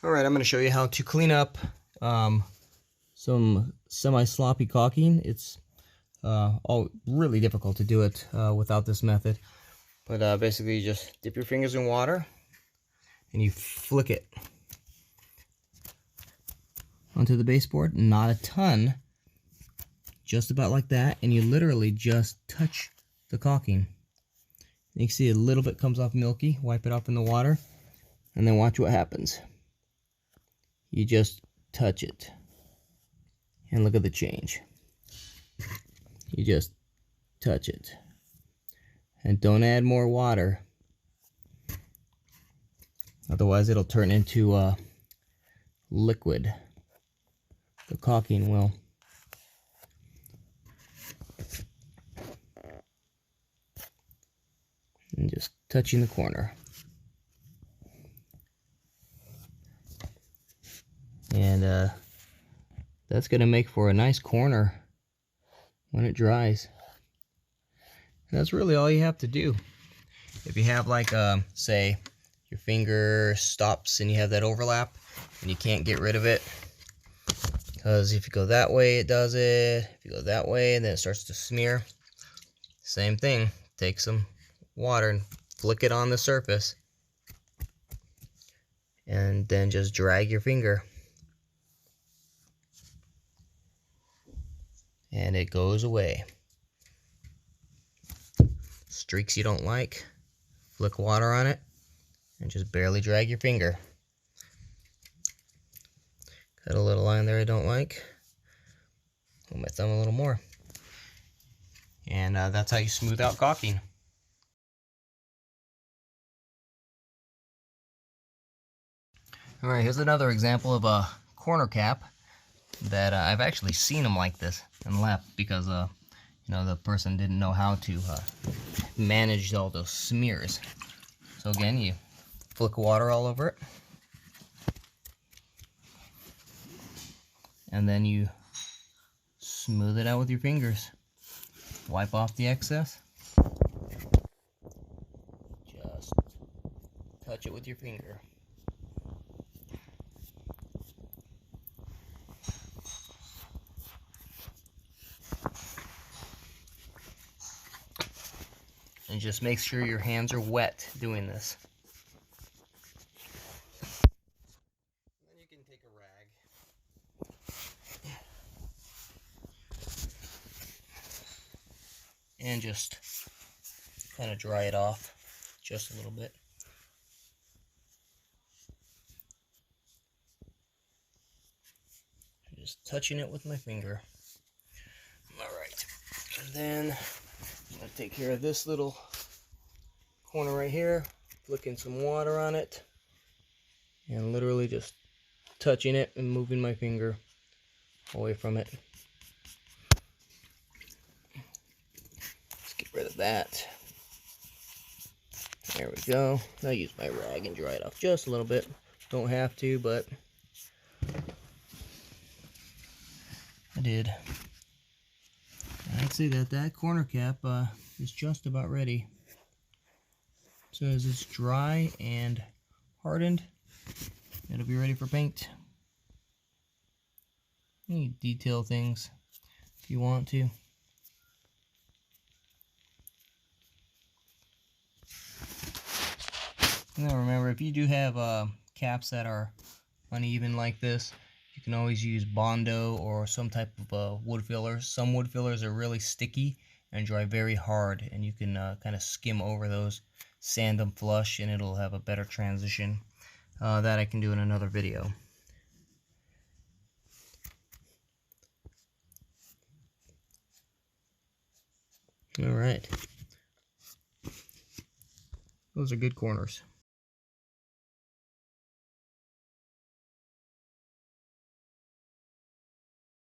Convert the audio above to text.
Alright, I'm going to show you how to clean up some semi-sloppy caulking. It's all really difficult to do it without this method. But basically you just dip your fingers in water and you flick it onto the baseboard. Not a ton, just about like that, and you literally just touch the caulking. You can see a little bit comes off milky. Wipe it off in the water and then watch what happens. You just touch it and look at the change. You just touch it and don't add more water, otherwise it'll turn into liquid. The caulking will. And just touching the corner. And that's going to make for a nice corner when it dries. And that's really all you have to do. If you have like, say, your finger stops and you have that overlap and you can't get rid of it, because if you go that way it does it, if you go that way then it starts to smear. Same thing, take some water and flick it on the surface and then just drag your finger. And it goes away. Streaks you don't like, flick water on it, and just barely drag your finger. Got a little line there I don't like. Hold my thumb a little more. And that's how you smooth out caulking. Alright, here's another example of a corner cap that I've actually seen them like this and left because you know, the person didn't know how to manage all those smears. So again, you flick water all over it, and then you smooth it out with your fingers. Wipe off the excess. Just touch it with your finger. And just make sure your hands are wet doing this. Then you can take a rag and just kind of dry it off just a little bit. Just touching it with my finger. Alright, and then I'm going to take care of this little corner right here, flicking some water on it, and literally just touching it and moving my finger away from it. Let's get rid of that. There we go. I'll use my rag and dry it off just a little bit. Don't have to, but I did. I'd say that corner cap is just about ready. So as it's dry and hardened, it'll be ready for paint. You can detail things if you want to. Now remember, if you do have caps that are uneven like this, you can always use Bondo or some type of wood filler. Some wood fillers are really sticky and dry very hard, and you can kind of skim over those, sand them flush, and it'll have a better transition. That I can do in another video. Alright. Those are good corners.